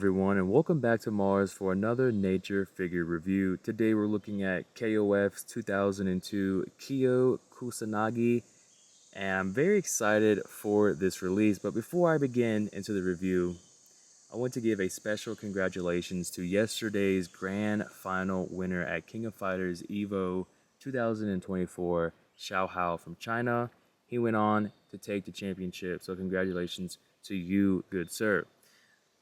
everyone, and welcome back to Mars for another nature figure review. Today we're looking at KOF's 2002 KYO KUSANAGI, and I'm very excited for this release. But before I begin into the review, I want to give a special congratulations to yesterday's grand final winner at King of Fighters EVO 2024, Xiao Hao from China. He went on to take the championship, so congratulations to you, good sir.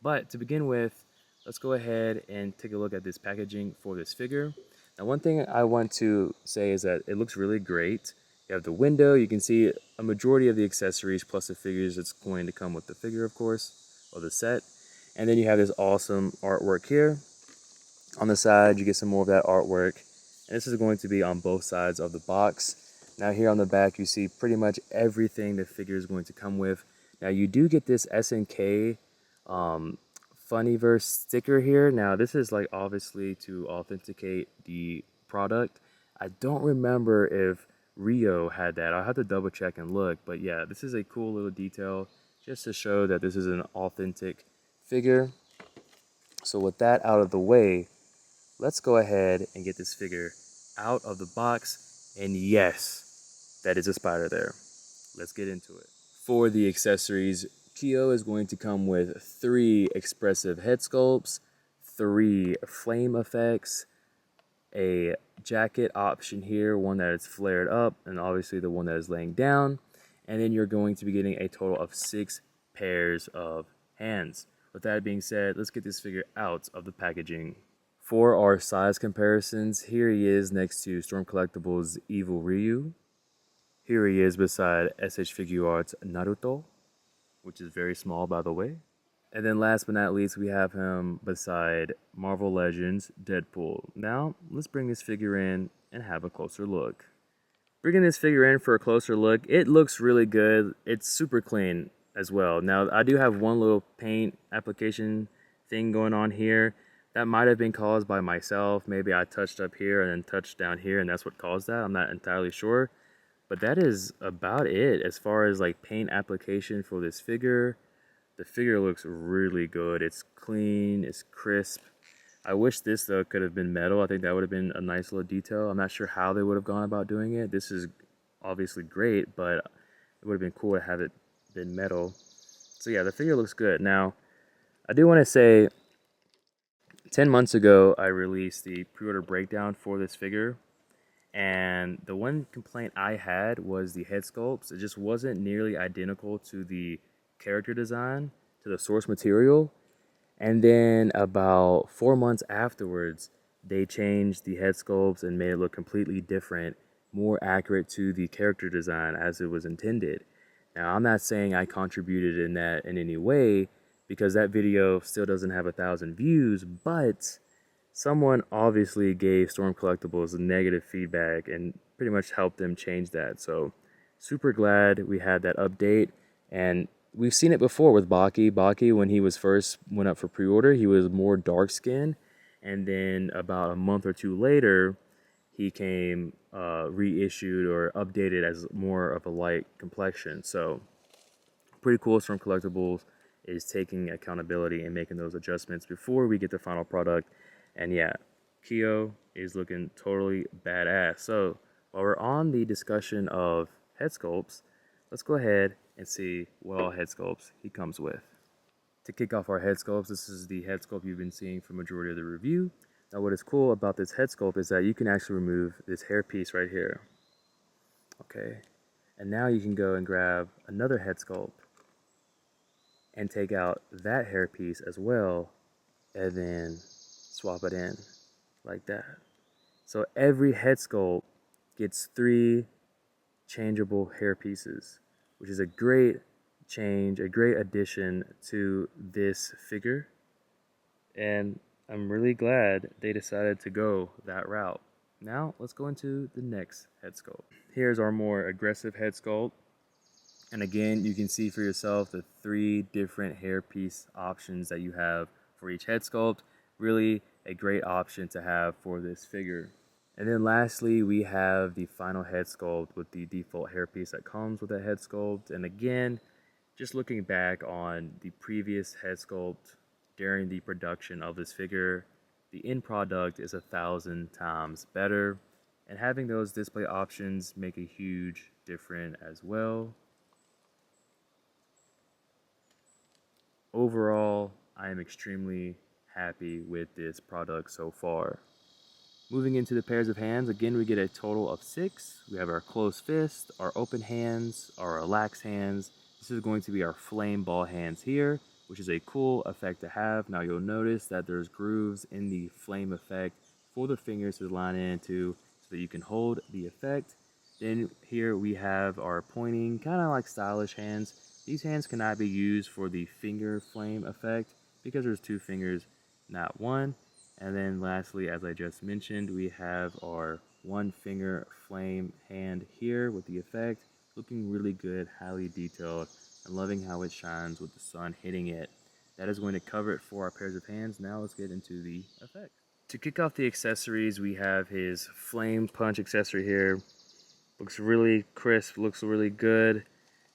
But to begin with, let's go ahead and take a look at this packaging for this figure. Now, one thing I want to say is that it looks really great. You have the window, you can see a majority of the accessories plus the figures that's going to come with the figure, of course, or the set. And then you have this awesome artwork here. On the side, you get some more of that artwork. And this is going to be on both sides of the box. Now here on the back, you see pretty much everything the figure is going to come with. Now you do get this SNK Funnyverse sticker here. Now this is like obviously to authenticate the product. I don't remember if Rio had that. I'll have to double check and look, but yeah, this is a cool little detail just to show that this is an authentic figure. So with that out of the way, let's go ahead and get this figure out of the box. And yes, that is a spider there. Let's get into it. For the accessories, KYO is going to come with 3 expressive head sculpts, 3 flame effects, a jacket option here, one that is flared up, and obviously the one that is laying down. And then you're going to be getting a total of 6 pairs of hands. With that being said, let's get this figure out of the packaging. For our size comparisons, here he is next to Storm Collectibles' Evil Ryu. Here he is beside SH Figuarts Naruto, which is very small, by the way. And then last but not least, we have him beside Marvel Legends Deadpool. Now, let's bring this figure in and have a closer look. Bringing this figure in for a closer look, it looks really good. It's super clean as well. Now, I do have one little paint application thing going on here. That might have been caused by myself. Maybe I touched up here and then touched down here, and that's what caused that. I'm not entirely sure. But that is about it as far as like paint application for this figure. The figure looks really good. It's clean, it's crisp. I wish this though could have been metal. I think that would have been a nice little detail. I'm not sure how they would have gone about doing it. This is obviously great, but it would have been cool to have it been metal. So yeah, the figure looks good. Now, I do want to say 10 months ago, I released the pre-order breakdown for this figure. And the one complaint I had was the head sculpts. It just wasn't nearly identical to the character design, to the source material. And then about 4 months afterwards, they changed the head sculpts and made it look completely different, more accurate to the character design as it was intended. Now, I'm not saying I contributed in that in any way, because that video still doesn't have 1,000 views, but someone obviously gave Storm Collectibles negative feedback and pretty much helped them change that. So super glad we had that update. And we've seen it before with Baki. Baki, when he was first went up for pre-order, he was more dark skinned. And then about a month or 2 later, he came reissued or updated as more of a light complexion. So pretty cool. Storm Collectibles is taking accountability and making those adjustments before we get the final product. And yeah, KYO is looking totally badass. So while we're on the discussion of head sculpts, let's go ahead and see what all head sculpts he comes with. To kick off our head sculpts, this is the head sculpt you've been seeing for majority of the review. Now what is cool about this head sculpt is that you can actually remove this hair piece right here. Okay, and now you can go and grab another head sculpt and take out that hair piece as well, and then swap it in like that. So every head sculpt gets 3 changeable hair pieces, which is a great change, a great addition to this figure. And I'm really glad they decided to go that route. Now let's go into the next head sculpt. Here's our more aggressive head sculpt. And again, you can see for yourself the 3 different hair piece options that you have for each head sculpt. Really a great option to have for this figure. And then lastly, we have the final head sculpt with the default hairpiece that comes with that head sculpt. And again, just looking back on the previous head sculpt during the production of this figure, the end product is 1,000 times better. And having those display options make a huge difference as well. Overall, I am extremely happy with this product so far. Moving into the pairs of hands, again we get a total of 6. We have our closed fist, our open hands, our relaxed hands. This is going to be our flame ball hands here, which is a cool effect to have. Now you'll notice that there's grooves in the flame effect for the fingers to line into so that you can hold the effect. Then here we have our pointing, kind of like stylish hands. These hands cannot be used for the finger flame effect because there's 2 fingers, not 1. And then lastly, as I just mentioned, we have our 1 finger flame hand here with the effect. Looking really good, highly detailed, and loving how it shines with the sun hitting it. That is going to cover it for our pairs of hands. Now let's get into the effect. To kick off the accessories, we have his flame punch accessory here. Looks really crisp, looks really good.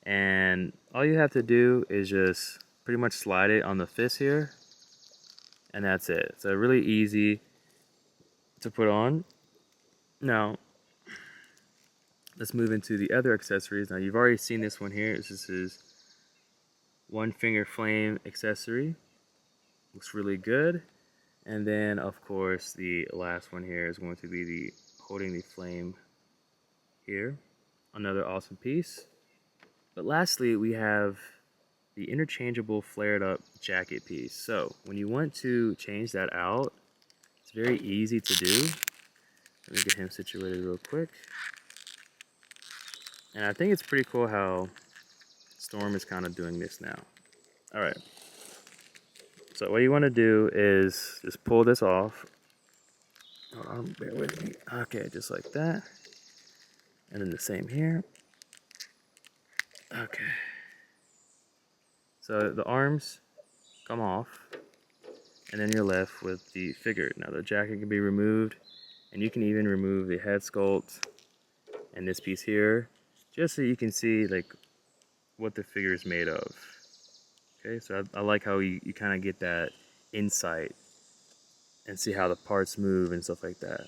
And all you have to do is just pretty much slide it on the fist here. And that's it. So really easy to put on. Now, let's move into the other accessories. Now, you've already seen this one here. This is his 1 finger flame accessory. Looks really good. And then, of course, the last one here is going to be the holding the flame here. Another awesome piece. But lastly, we have the interchangeable flared up jacket piece. So when you want to change that out, it's very easy to do. Let me get him situated real quick. And I think it's pretty cool how Storm is kind of doing this now. All right. So what you want to do is just pull this off. Hold on, bear with me. Okay, just like that. And then the same here. Okay. So the arms come off, and then you're left with the figure. Now the jacket can be removed, and you can even remove the head sculpt and this piece here, just so you can see like what the figure is made of. Okay, so I like how you kind of get that insight and see how the parts move and stuff like that.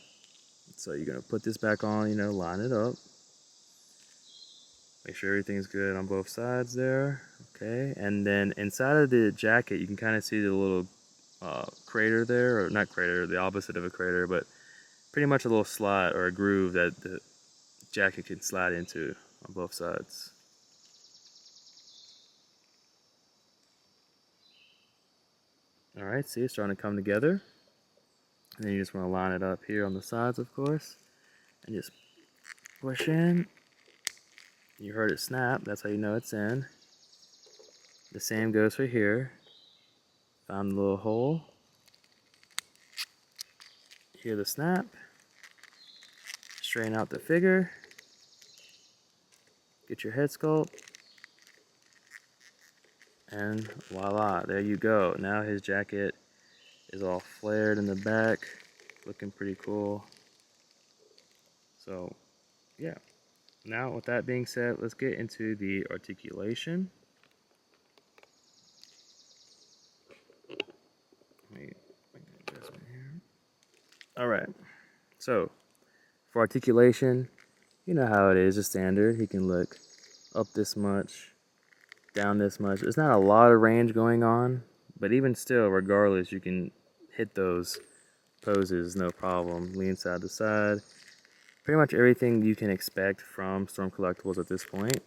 So you're gonna put this back on, line it up. Make sure everything's good on both sides there. Okay, and then inside of the jacket, you can kind of see the little crater there, or not crater, the opposite of a crater, but pretty much a little slot or a groove that the jacket can slide into on both sides. Alright, see, it's starting to come together. And then you just want to line it up here on the sides, of course, and just push in. You heard it snap, that's how you know it's in. The same goes for here. Found the little hole. Hear the snap. Straighten out the figure. Get your head sculpt. And voila, there you go. Now his jacket is all flared in the back. Looking pretty cool. So, yeah. Now, with that being said, let's get into the articulation. Alright, so for articulation, you know how it is, a standard. He can look up this much, down this much. There's not a lot of range going on, but even still, regardless, you can hit those poses no problem. Lean side to side. Pretty much everything you can expect from Storm Collectibles at this point.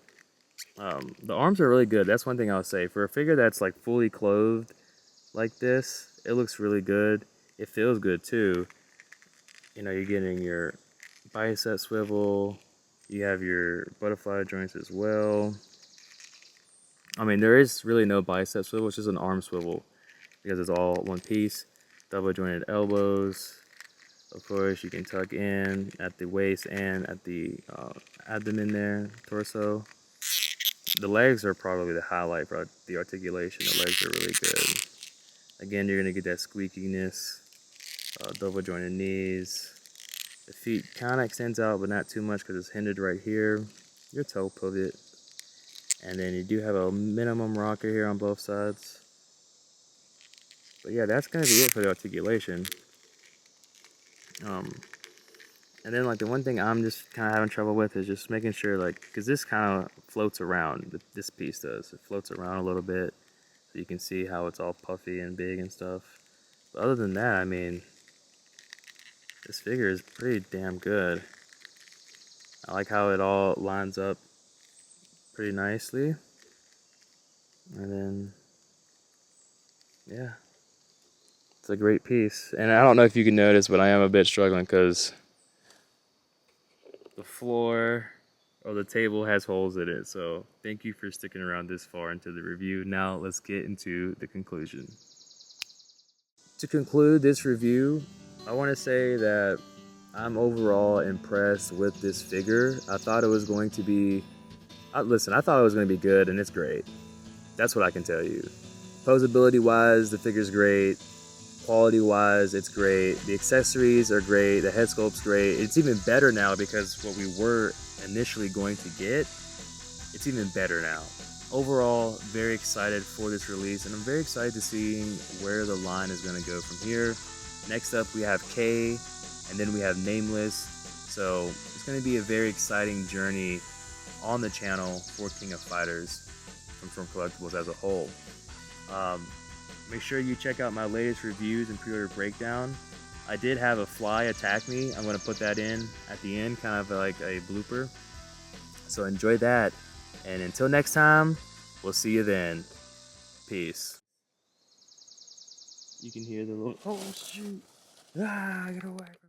The arms are really good. That's one thing I'll say. For a figure that's like fully clothed like this, it looks really good. It feels good too. You're getting your bicep swivel. You have your butterfly joints as well. I mean, there is really no bicep swivel. It's just an arm swivel because it's all one piece. Double jointed elbows. Of course, you can tuck in at the waist and at the abdomen there, torso. The legs are probably the highlight for the articulation. The legs are really good. Again, you're going to get that squeakiness, double jointed knees. The feet kind of extends out, but not too much because it's hindered right here. Your toe pivot. And then you do have a minimum rocker here on both sides. But yeah, that's gonna be it for the articulation. And then like the one thing I'm just kind of having trouble with is just making sure like, because this kind of floats around, this piece does. It floats around a little bit so you can see how it's all puffy and big and stuff. But other than that, I mean, this figure is pretty damn good. I like how it all lines up pretty nicely. And then, yeah, it's a great piece. And I don't know if you can notice, but I am a bit struggling because the floor or the table has holes in it. So thank you for sticking around this far into the review. Now let's get into the conclusion. To conclude this review, I want to say that I'm overall impressed with this figure. I thought it was going to be, listen, I thought it was going to be good, and it's great. That's what I can tell you. Posability wise, the figure's great. Quality wise, it's great. The accessories are great. The head sculpt's great. It's even better now because what we were initially going to get, it's even better now. Overall, very excited for this release, and I'm very excited to see where the line is going to go from here. Next up, we have K, and then we have Nameless. So it's going to be a very exciting journey on the channel for King of Fighters from Collectibles as a whole. Make sure you check out my latest reviews and pre-order breakdown. I did have a fly attack me. I'm going to put that in at the end, kind of like a blooper. So enjoy that. And until next time, we'll see you then. Peace. You can hear the little, oh shoot. I gotta whack.